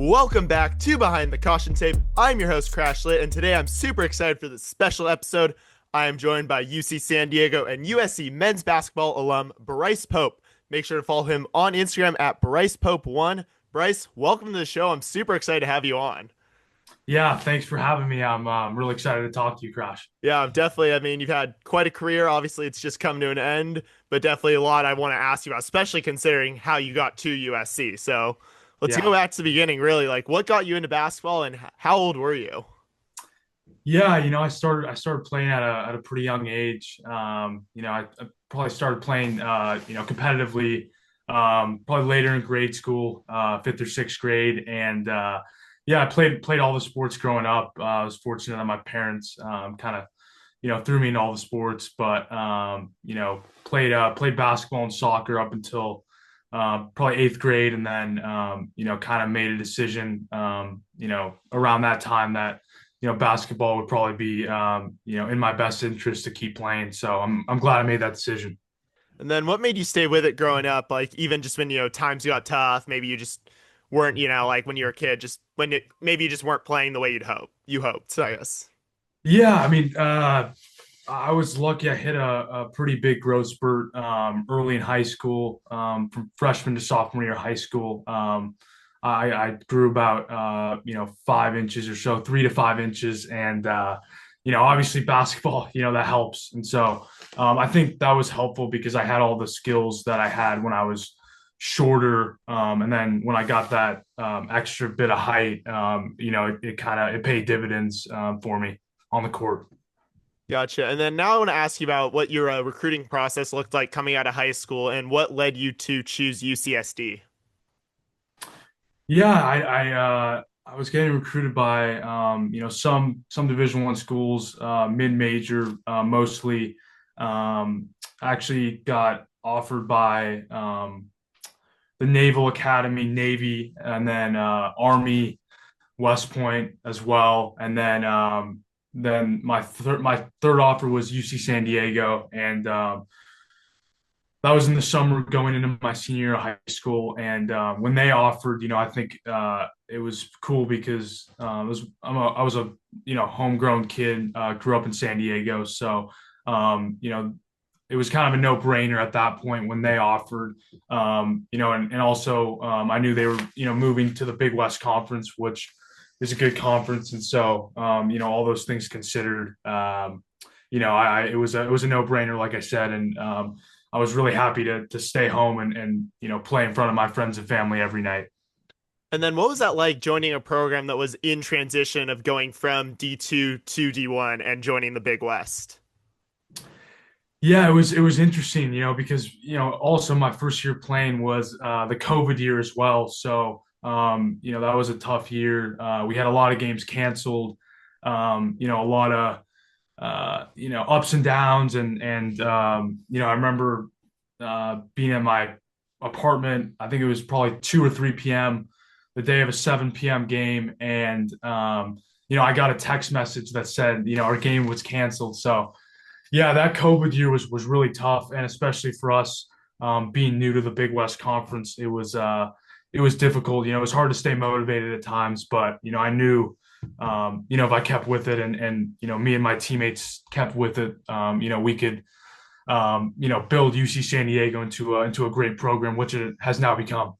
Welcome back to Behind the Caution Tape. I'm your host, CrashLit, and today I'm super excited for this special episode. I am joined by UC San Diego and USC men's basketball alum Bryce Pope. Make sure to follow him on Instagram at Bryce Pope1. Bryce, welcome to the show. I'm super excited to have you on. Yeah, thanks for having me. I'm really excited to talk to you, Crash. Yeah, definitely. I mean, you've had quite a career. Obviously, it's just come to an end, but definitely a lot I want to ask you about, especially considering how you got to USC. So let's go Yeah. back to the beginning, really. Like, what got you into basketball and how old were you? Yeah, I started playing at a pretty young age. I probably started playing competitively probably later in grade school, fifth or sixth grade. And yeah, I played all the sports growing up. I was fortunate that my parents kind of threw me in all the sports, but played basketball and soccer up until probably eighth grade, and then kind of made a decision around that time that basketball would probably be in my best interest to keep playing. So I'm glad I made that decision. And then what made you stay with it growing up? Like, even just when, times got tough, maybe you just weren't, like when you were a kid, just when maybe you just weren't playing the way you hoped, I guess. Yeah, I mean, I was lucky. I hit a pretty big growth spurt early in high school, from freshman to sophomore year of high school. I grew about 5 inches or so, 3 to 5 inches, and obviously basketball, that helps. And so I think that was helpful because I had all the skills that I had when I was shorter, and then when I got that extra bit of height, it paid dividends for me on the court. Gotcha. And then now I want to ask you about what your recruiting process looked like coming out of high school and what led you to choose UCSD. Yeah, I was getting recruited by some Division I schools, mid-major mostly. I actually got offered by the Naval Academy, Navy, and then Army, West Point as well, and then my third offer was UC San Diego, and that was in the summer going into my senior year of high school. And when they offered, I think it was cool because I was a homegrown kid, grew up in San Diego, so it was kind of a no brainer at that point when they offered. And also I knew they were moving to the Big West Conference, which is a good conference, and so all those things considered. It was a no brainer, like I said, and I was really happy to stay home and play in front of my friends and family every night. And then what was that like joining a program that was in transition of going from D2 to D1 and joining the Big West? Yeah, it was interesting, because also my first year playing was the COVID year as well. So that was a tough year. We had a lot of games canceled, a lot of ups and downs, and I remember being in my apartment. I think it was probably 2 or 3 p.m. the day of a 7 p.m. game, and I got a text message that said our game was canceled. So yeah, that COVID year was really tough, and especially for us being new to the Big West Conference, it was difficult. It was hard to stay motivated at times, but I knew if I kept with it, and me and my teammates kept with it, we could build UC San Diego into a great program, which it has now become.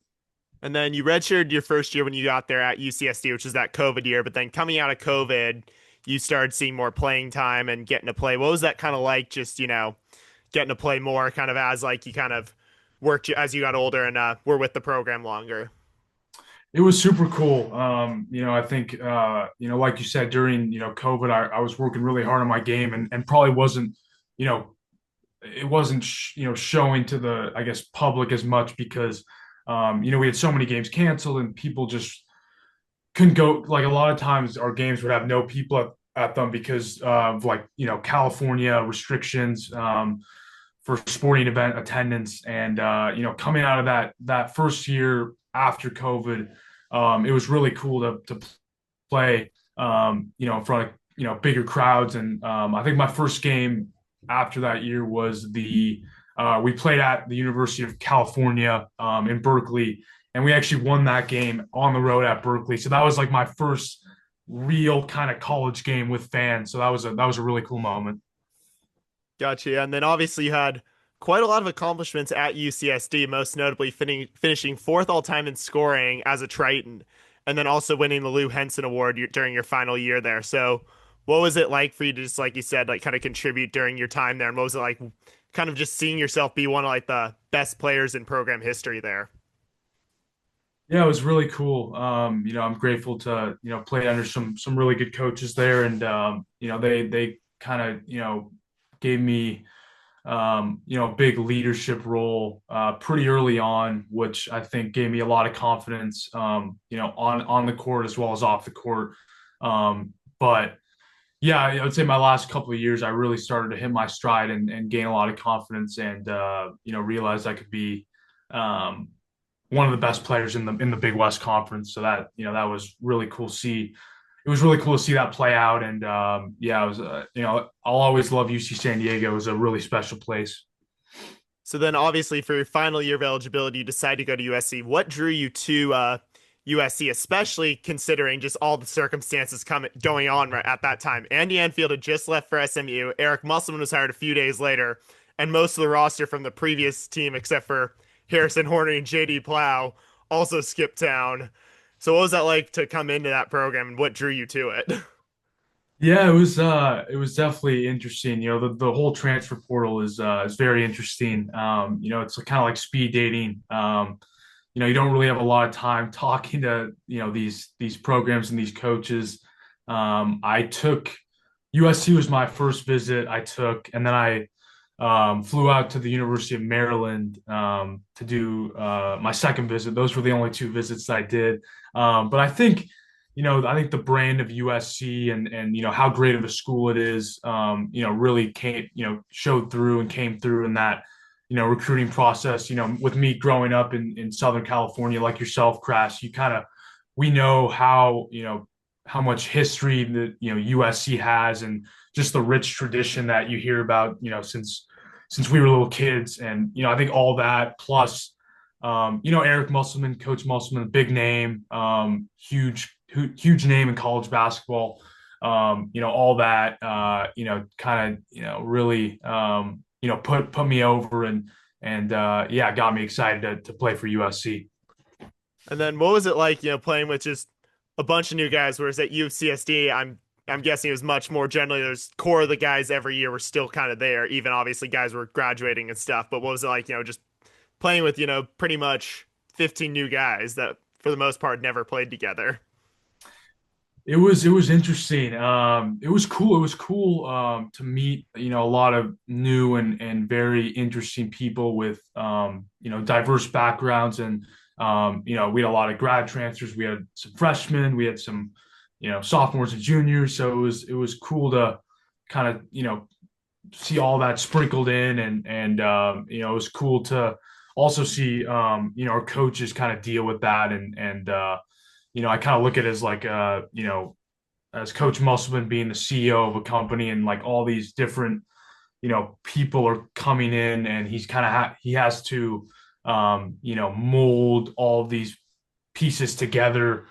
And then you redshirted your first year when you got there at UCSD, which was that COVID year. But then coming out of COVID, you started seeing more playing time and getting to play. What was that kind of like? Just getting to play more, kind of as like you kind of worked as you got older and were with the program longer. It was super cool. I think like you said, during COVID, I was working really hard on my game, and probably wasn't you know it wasn't showing to the, I guess, public as much because we had so many games canceled and people just couldn't go. Like a lot of times our games would have no people at them because of like California restrictions for sporting event attendance. And coming out of that first year after COVID, it was really cool to play in front of bigger crowds. And I think my first game after that year was the we played at the University of California in Berkeley, and we actually won that game on the road at Berkeley. So that was like my first real kind of college game with fans. So that was a really cool moment. Gotcha. And then obviously you had quite a lot of accomplishments at UCSD, most notably finishing fourth all time in scoring as a Triton, and then also winning the Lou Henson Award during your final year there. So, what was it like for you to just, like you said, like kind of contribute during your time there? And what was it like, kind of just seeing yourself be one of like the best players in program history there? Yeah, it was really cool. I'm grateful to, play under some really good coaches there, and they kind of, gave me a big leadership role pretty early on, which I think gave me a lot of confidence, on the court as well as off the court. But yeah, I would say my last couple of years, I really started to hit my stride and gain a lot of confidence, and realized I could be um, one of the best players in the Big West Conference. So that was really cool to see. It was really cool to see that play out, and yeah, it was. I'll always love UC San Diego. It was a really special place. So then, obviously, for your final year of eligibility, you decide to go to USC. What drew you to USC, especially considering just all the circumstances going on right at that time? Andy Anfield had just left for SMU. Eric Musselman was hired a few days later, and most of the roster from the previous team, except for Harrison Horner and JD Plow, also skipped town. So, what was that like to come into that program, and what drew you to it? Yeah, it was definitely interesting. The whole transfer portal is very interesting. It's kind of like speed dating. You don't really have a lot of time talking to, these programs and these coaches. I took USC was my first visit I took, and then I flew out to the University of Maryland to do my second visit. Those were the only two visits that I did. But I think the brand of USC and how great of a school it is, really showed through and came through in that recruiting process. With me growing up in Southern California, like yourself, Crash, we know how much history that USC has, and just the rich tradition that you hear about since we were little kids. And I think all that plus Eric Musselman, Coach Musselman, big name, huge name in college basketball. All that, kind of, really, put me over, and yeah, got me excited to play for USC. And then what was it like, playing with just a bunch of new guys? Whereas at UCSD, I'm guessing it was much more generally. There's core of the guys every year were still kind of there, even obviously guys were graduating and stuff. But what was it like, just playing with pretty much 15 new guys that for the most part never played together? It was interesting. It was cool. It was cool to meet a lot of new and very interesting people with diverse backgrounds, and we had a lot of grad transfers. We had some freshmen. We had some sophomores and juniors. So it was cool to kind of see all that sprinkled in, and it was cool to also see our coaches kind of deal with that, and I kind of look at it as like as Coach Musselman being the CEO of a company, and like all these different people are coming in, and he's kind of he has to mold all of these pieces together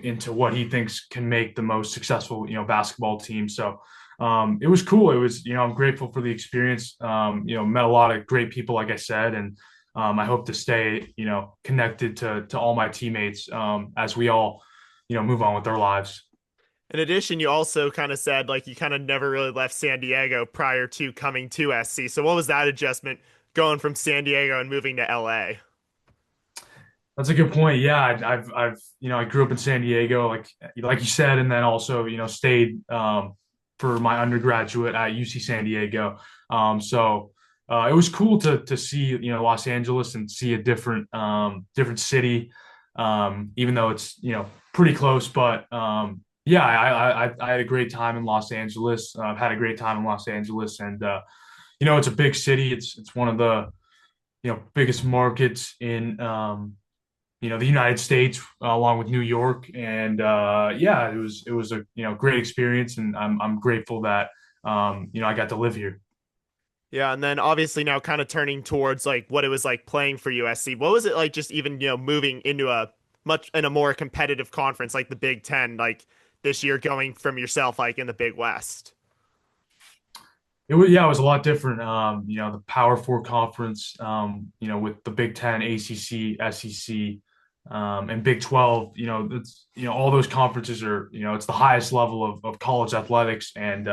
into what he thinks can make the most successful basketball team. So it was cool. It was I'm grateful for the experience. Met a lot of great people, like I said, and I hope to stay connected to all my teammates as we all move on with our lives. In addition, you also kind of said like you kind of never really left San Diego prior to coming to SC. So what was that adjustment going from San Diego and moving to LA? That's a good point. Yeah, I grew up in San Diego, like you said, and then also stayed for my undergraduate at UC San Diego. So it was cool to see Los Angeles and see a different city, even though it's pretty close. But yeah, I had a great time in Los Angeles. I've had a great time in Los Angeles, and it's a big city. It's one of the biggest markets in the United States, along with New York. And yeah, it was a great experience, and I'm grateful that I got to live here. Yeah, and then obviously now kind of turning towards like what it was like playing for USC. What was it like just even, moving into a much in a more competitive conference like the Big Ten, like this year going from yourself like in the Big West? Yeah, it was a lot different. The Power Four conference, with the Big Ten, ACC, SEC, and Big 12. It's all those conferences are it's the highest level of college athletics, and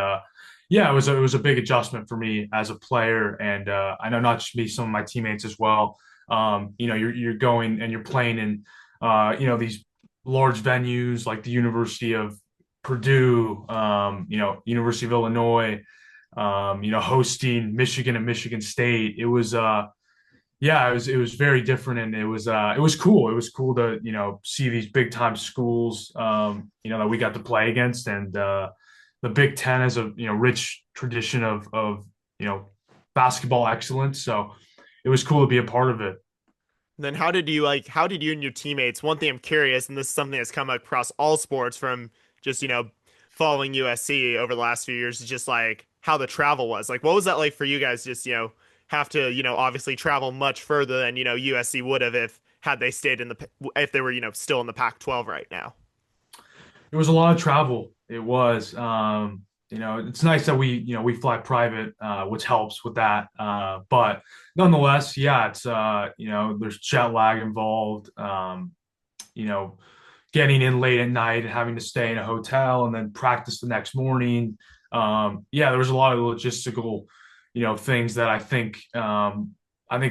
yeah, it was a big adjustment for me as a player, and I know not just me, some of my teammates as well. You're going and you're playing in these large venues like the University of Purdue, University of Illinois, hosting Michigan and Michigan State. It was very different, and it was cool. It was cool to see these big time schools that we got to play against, and the Big Ten has a rich tradition of basketball excellence. So it was cool to be a part of it. Then how did you and your teammates, one thing I'm curious, and this is something that's come across all sports from just, following USC over the last few years, is just like how the travel was. Like what was that like for you guys just, have to, obviously travel much further than, USC would have if had they stayed in if they were, still in the Pac-12 right now. It was a lot of travel. It was. It's nice that we fly private, which helps with that. But nonetheless, yeah, it's there's jet lag involved. You know, Getting in late at night and having to stay in a hotel and then practice the next morning. Yeah, there was a lot of logistical, things that I think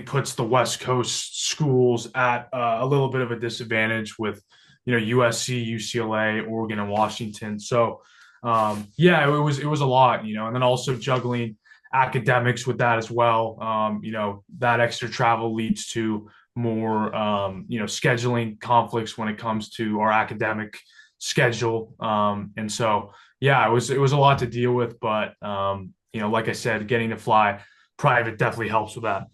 puts the West Coast schools at a little bit of a disadvantage with, USC, UCLA, Oregon, and Washington. So, yeah, it was a lot, and then also juggling academics with that as well. That extra travel leads to more, scheduling conflicts when it comes to our academic schedule. And so, yeah, it was a lot to deal with, but like I said, getting to fly private definitely helps with that.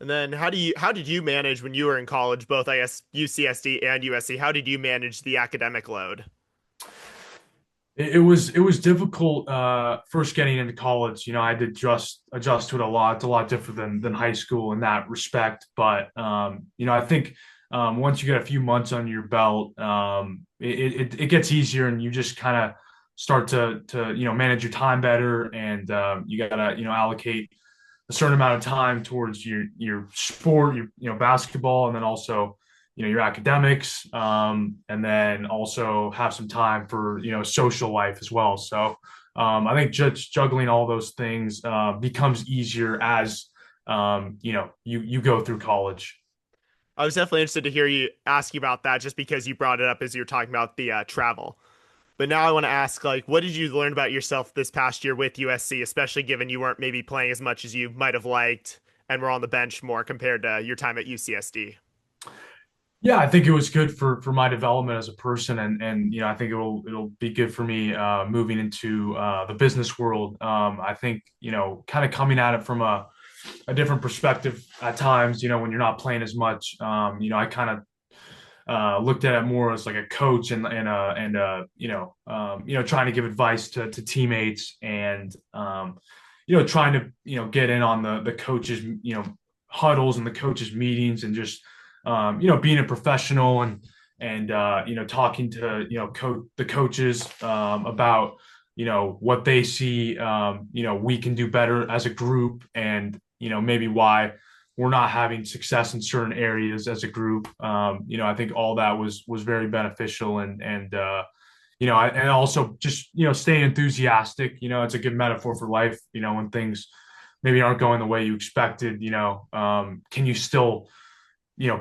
And then how did you manage when you were in college, both I guess UCSD and USC? How did you manage the academic load? It was difficult first getting into college. I had to adjust to it a lot. It's a lot different than high school in that respect. But I think once you get a few months on your belt, it gets easier, and you just kind of start to manage your time better, and you gotta allocate a certain amount of time towards your sport, your basketball, and then also your academics, and then also have some time for social life as well. So I think just juggling all those things becomes easier as you go through college. I was definitely interested to hear you ask you about that just because you brought it up as you were talking about the travel. But now I want to ask, like, what did you learn about yourself this past year with USC, especially given you weren't maybe playing as much as you might have liked and were on the bench more compared to your time at UCSD? Yeah, I think it was good for my development as a person, and I think it'll be good for me moving into the business world. I think kind of coming at it from a different perspective at times. When you're not playing as much, I kind of looked at it more as like a coach and trying to give advice to teammates, and trying to get in on the coaches huddles and the coaches meetings, and just being a professional, and talking to the coaches about what they see we can do better as a group, and maybe why we're not having success in certain areas as a group. I think all that was very beneficial, and also just staying enthusiastic. It's a good metaphor for life. When things maybe aren't going the way you expected, can you still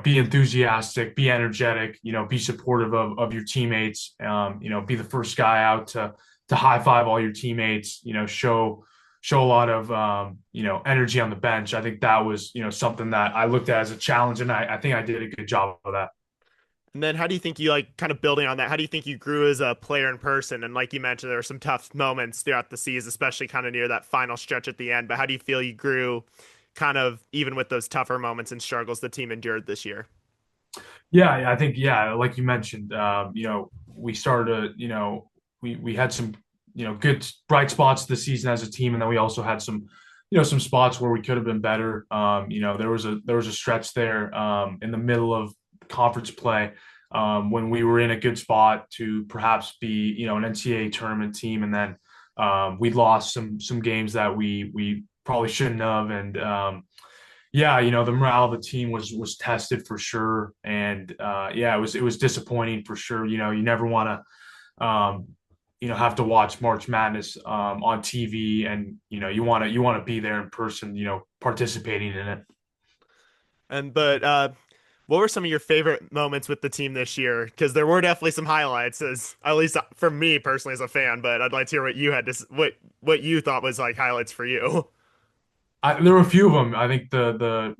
be enthusiastic, be energetic, be supportive of your teammates, be the first guy out to high five all your teammates, show a lot of energy on the bench. I think that was something that I looked at as a challenge, and I think I did a good job of that. And then how do you think you like kind of building on that? How do you think you grew as a player in person? And like you mentioned, there were some tough moments throughout the season, especially kind of near that final stretch at the end. But how do you feel you grew kind of even with those tougher moments and struggles the team endured this year? Yeah, I think, yeah, like you mentioned, we started, we had some good bright spots this season as a team, and then we also had some some spots where we could have been better. There was a stretch there in the middle of conference play when we were in a good spot to perhaps be, an NCAA tournament team, and then we lost some games that we probably shouldn't have, and yeah, the morale of the team was tested for sure, and yeah, it was disappointing for sure. You never want to have to watch March Madness on TV, and you want to be there in person, participating in it. And but what were some of your favorite moments with the team this year? Because there were definitely some highlights, as at least for me personally as a fan. But I'd like to hear what you had to what you thought was like highlights for you. There were a few of them. I think the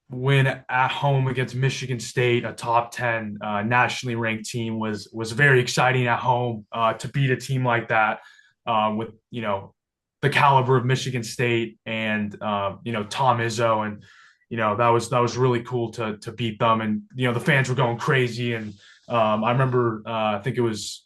win at home against Michigan State, a top 10 nationally ranked team, was very exciting at home to beat a team like that with the caliber of Michigan State and Tom Izzo, and that was really cool to beat them, and the fans were going crazy, and I remember I think it was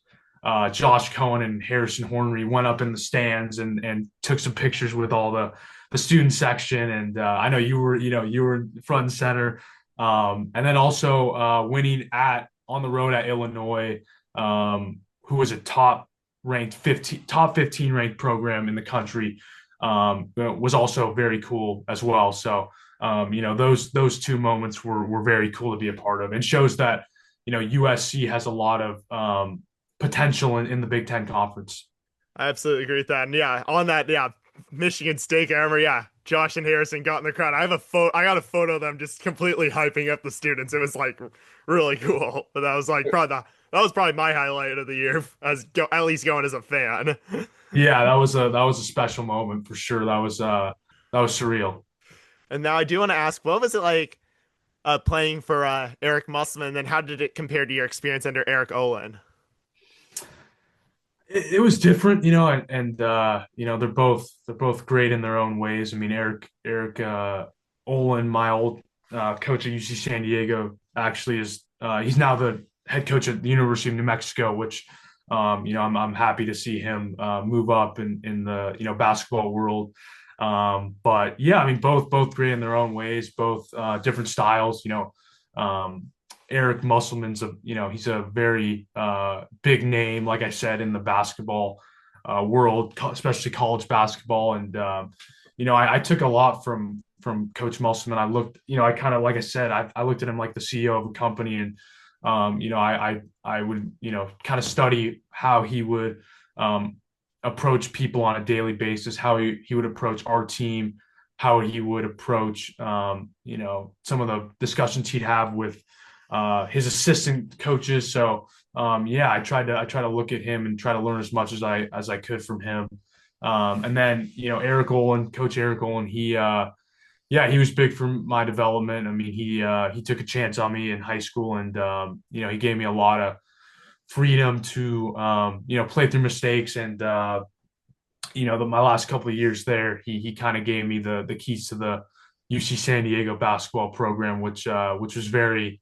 Josh Cohen and Harrison Hornery went up in the stands and took some pictures with all the student section, and I know you were front and center, and then also winning at on the road at Illinois, who was a top 15 ranked program in the country, was also very cool as well. So those two moments were very cool to be a part of, and shows that USC has a lot of potential in the Big Ten Conference. I absolutely agree with that. And yeah, on that, yeah, Michigan State, I remember, yeah, Josh and Harrison got in the crowd. I got a photo of them just completely hyping up the students. It was like really cool. But that was like that was probably my highlight of the year at least going as a fan. Yeah, that was a special moment for sure. That was surreal. And now I do want to ask, what was it like playing for Eric Musselman, and then how did it compare to your experience under Eric Olin? It was different, and they're both great in their own ways. I mean, Eric Olin, my old coach at UC San Diego, actually is he's now the head coach at the University of New Mexico, which I'm happy to see him move up in the basketball world. But yeah, I mean, both great in their own ways, both different styles. Eric Musselman's he's a very big name, like I said, in the basketball world, especially college basketball. And I took a lot from Coach Musselman. I looked, I kind of, like I said, I looked at him like the CEO of a company, and I would kind of study how he would approach people on a daily basis, how he would approach our team, how he would approach some of the discussions he'd have with his assistant coaches. So yeah, I try to look at him and try to learn as much as I could from him. And then Coach Eric Olin, yeah, he was big for my development. I mean, he took a chance on me in high school, and he gave me a lot of freedom to play through mistakes, and my last couple of years there, he kind of gave me the keys to the UC San Diego basketball program, which was very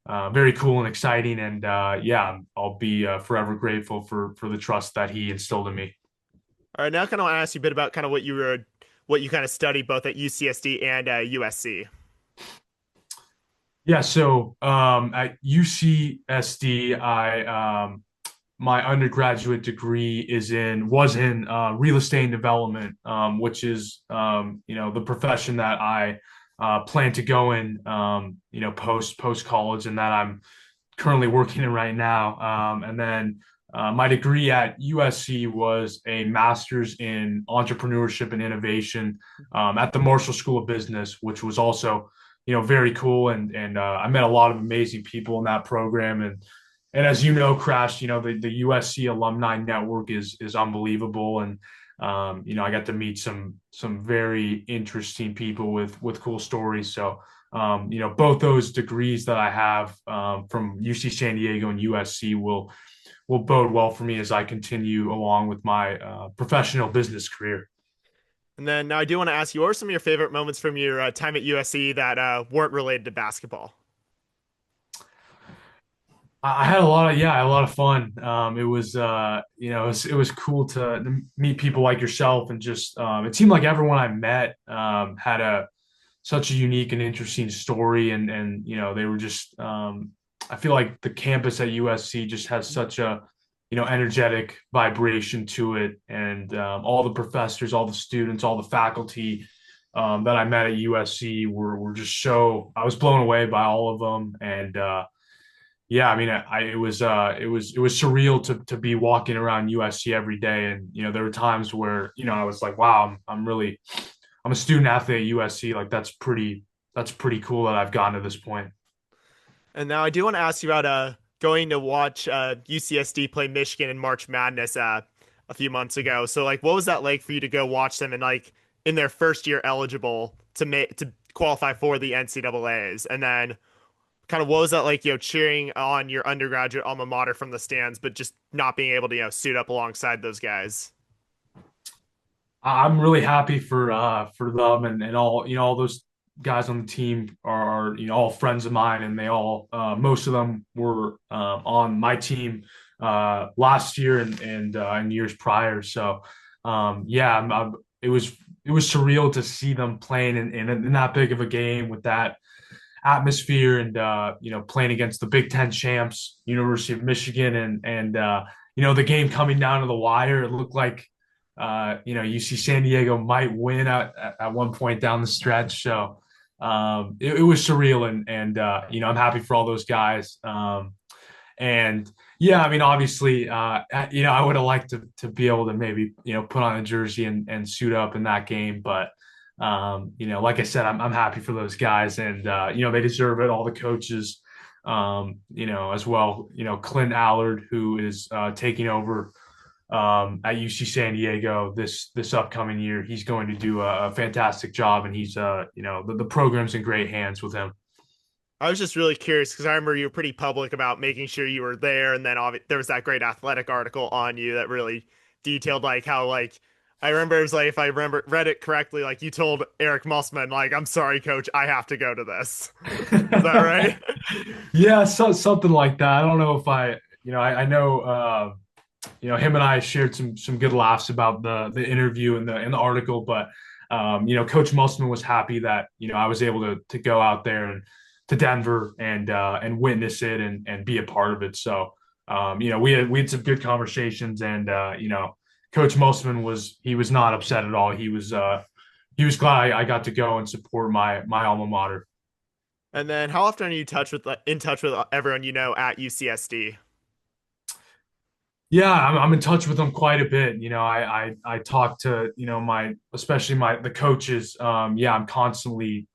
cool and exciting. And yeah, I'll be forever grateful for the trust that he instilled in me. All right, now I kind of want to ask you a bit about kind of what you kind of studied both at UCSD and USC. Yeah, so at UCSD, I my undergraduate degree was in real estate and development, which is the profession that I plan to go in post college, and that I'm currently working in right now. And then my degree at USC was a master's in entrepreneurship and innovation at the Marshall School of Business, which was also very cool, and I met a lot of amazing people in that program, and as you know, Crash, the USC alumni network is unbelievable, and I got to meet some very interesting people with cool stories. So both those degrees that I have from UC San Diego and USC will bode well for me as I continue along with my professional business career. And then now I do want to ask you, what were some of your favorite moments from your time at USC that weren't related to basketball? I had a lot of, yeah, I had a lot of fun. It was, it was cool to meet people like yourself, and just it seemed like everyone I met had a such a unique and interesting story, and they were just I feel like the campus at USC just has such a energetic vibration to it, and all the professors, all the students, all the faculty that I met at USC were just so, I was blown away by all of them. And yeah, I mean, it was surreal to be walking around USC every day, and there were times where I was like, wow, I'm a student athlete at USC. Like that's pretty cool that I've gotten to this point. And now I do want to ask you about going to watch UCSD play Michigan in March Madness a few months ago. So like, what was that like for you to go watch them and like in their first year eligible to qualify for the NCAA's, and then kind of what was that like, cheering on your undergraduate alma mater from the stands, but just not being able to, suit up alongside those guys? I'm really happy for them, and all all those guys on the team are all friends of mine, and they all most of them were on my team last year and years prior. So yeah, it was surreal to see them playing in that big of a game with that atmosphere, and playing against the Big Ten champs, University of Michigan, and the game coming down to the wire. It looked like UC San Diego might win at one point down the stretch. So it was surreal, and I'm happy for all those guys. And yeah, I mean, obviously, I would have liked to be able to maybe put on a jersey and suit up in that game, but like I said, I'm happy for those guys, and they deserve it. All the coaches, as well. Clint Allard, who is taking over at UC San Diego this upcoming year. He's going to do a fantastic job, and he's the program's in great hands with him. I was just really curious because I remember you were pretty public about making sure you were there, and then there was that great athletic article on you that really detailed like how like I remember it was like if I remember read it correctly, like you told Eric Musselman like I'm sorry, coach, I have to go to this. Is that right? Yeah, something like that. I don't know if I know him and I shared some good laughs about the interview and the article, but Coach Musselman was happy that I was able to go out there and to Denver and witness it and be a part of it. So we had some good conversations, and Coach Musselman was not upset at all. He was glad I got to go and support my alma mater. And then how often are you in touch with everyone at UCSD? Yeah, I'm in touch with them quite a bit. I talk to my, especially the coaches. Yeah, I'm constantly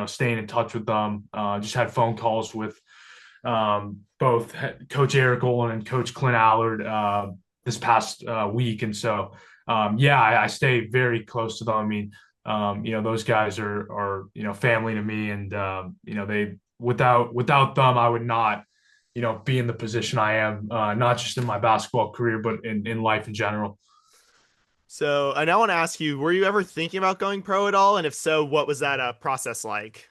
staying in touch with them. Just had phone calls with both Coach Eric Olin and Coach Clint Allard this past week, and so yeah, I stay very close to them. I mean, those guys are family to me, and they, without them, I would not be in the position I am, not just in my basketball career, but in life in general. So I now want to ask you, were you ever thinking about going pro at all? And if so, what was that process like?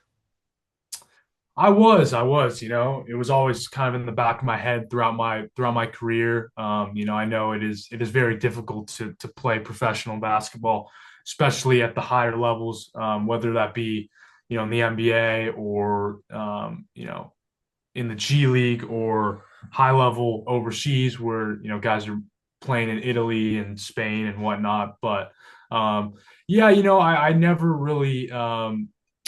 It was always kind of in the back of my head throughout my career. I know it is very difficult to play professional basketball, especially at the higher levels, whether that be, in the NBA or, in the G League or high level overseas where guys are playing in Italy and Spain and whatnot. But yeah, I never really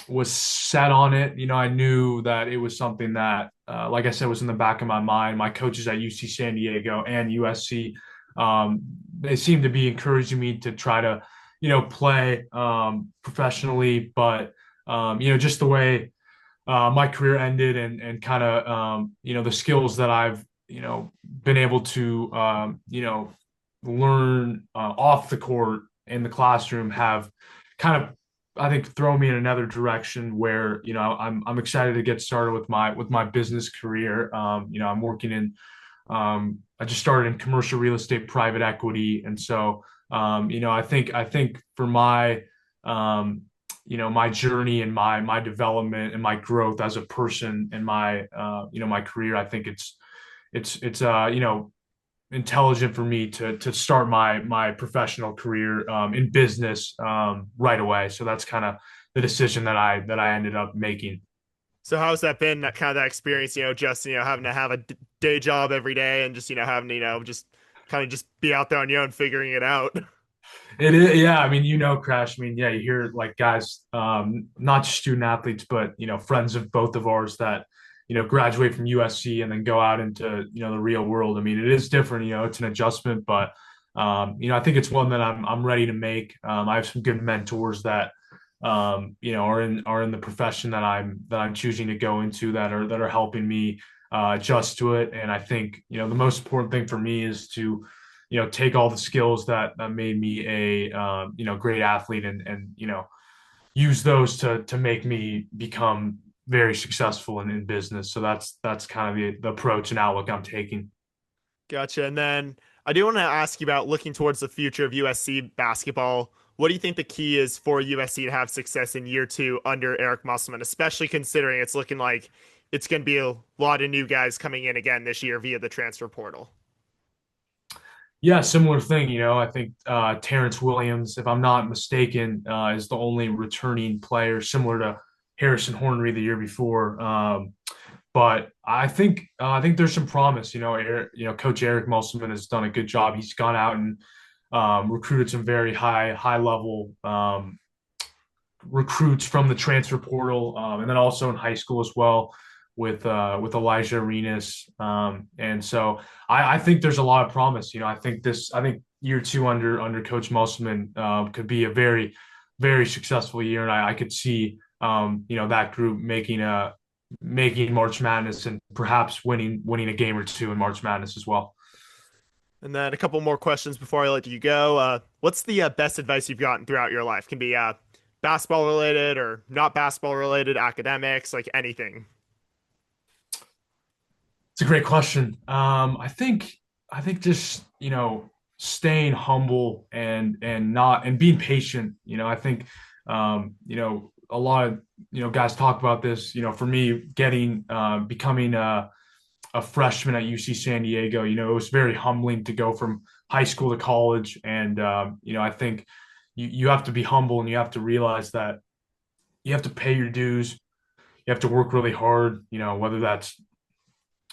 was set on it. I knew that it was something that, like I said, was in the back of my mind. My coaches at UC San Diego and USC, they seemed to be encouraging me to try to play professionally, but just the way my career ended, and kind of the skills that I've been able to learn off the court in the classroom have kind of, I think, thrown me in another direction where I'm excited to get started with my business career. I'm working in I just started in commercial real estate private equity, and so I think for my my journey and my development and my growth as a person and my career. I think it's intelligent for me to start my professional career in business right away. So that's kind of the decision that I ended up making. So how's that been? That kind of that experience, just having to have a day job every day and just having to just kind of just be out there on your own figuring it out. It is, yeah. I mean, Crash. I mean, yeah, you hear like guys, not just student athletes, but friends of both of ours that graduate from USC and then go out into the real world. I mean, it is different. It's an adjustment, but I think it's one that I'm ready to make. I have some good mentors that are in the profession that I'm choosing to go into that are helping me adjust to it. And I think the most important thing for me is to take all the skills that made me a great athlete and use those to make me become very successful in business. So that's kind of the approach and outlook I'm taking. Gotcha. And then I do want to ask you about looking towards the future of USC basketball. What do you think the key is for USC to have success in year two under Eric Musselman, especially considering it's looking like it's going to be a lot of new guys coming in again this year via the transfer portal? Yeah, similar thing. I think Terrence Williams, if I'm not mistaken, is the only returning player, similar to Harrison Hornery the year before. But I think there's some promise. Coach Eric Musselman has done a good job. He's gone out and recruited some very high level recruits from the transfer portal, and then also in high school as well with Elijah Arenas. And so I think there's a lot of promise. I think year two under Coach Musselman could be a very successful year, and I could see that group making March Madness and perhaps winning a game or two in March Madness as well. And then a couple more questions before I let you go. What's the best advice you've gotten throughout your life? Can be basketball related or not basketball related, academics, like anything. It's a great question. I think just staying humble and being patient. I think a lot of guys talk about this. For me, becoming a freshman at UC San Diego, it was very humbling to go from high school to college, and I think you have to be humble and you have to realize that you have to pay your dues. You have to work really hard. Whether that's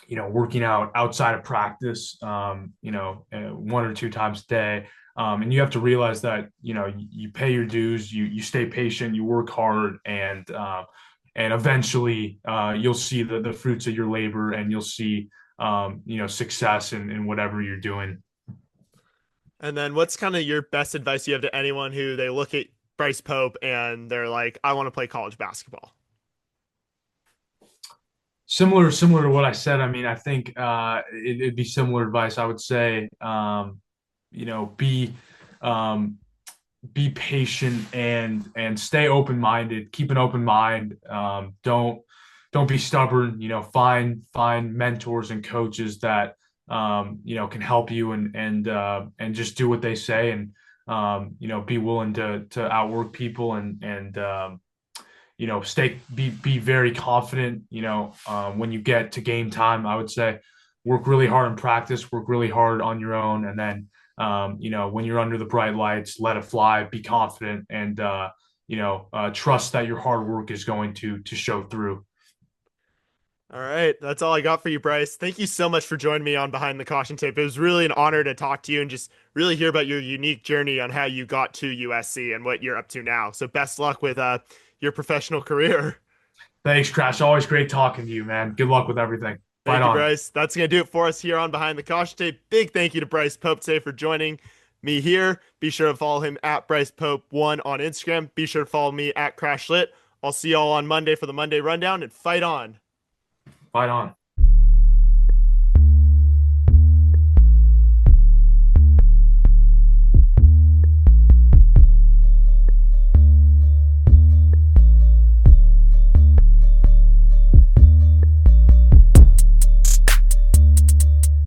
working out outside of practice, one or two times a day. And you have to realize that, you pay your dues, you stay patient, you work hard, and eventually you'll see the fruits of your labor and you'll see, success in whatever you're doing. And then what's kind of your best advice you have to anyone who they look at Bryce Pope and they're like, I want to play college basketball? Similar to what I said. I mean, I think it'd be similar advice. I would say, you know, be um, be patient and stay open minded. Keep an open mind. Don't be stubborn. Find mentors and coaches that can help you and just do what they say and be willing to outwork people and stay be very confident. When you get to game time, I would say work really hard in practice, work really hard on your own, and then when you're under the bright lights, let it fly, be confident, and trust that your hard work is going to show through. All right, that's all I got for you, Bryce. Thank you so much for joining me on Behind the Caution Tape. It was really an honor to talk to you and just really hear about your unique journey on how you got to USC and what you're up to now. So best luck with your professional career. Thanks, Crash. Always great talking to you, man. Good luck with everything. Fight Thank you, on. Bryce. That's going to do it for us here on Behind the Caution Tape. Big thank you to Bryce Pope today for joining me here. Be sure to follow him at Bryce Pope1 on Instagram. Be sure to follow me at CrashLit. I'll see y'all on Monday for the Monday Rundown and fight on. Fight on.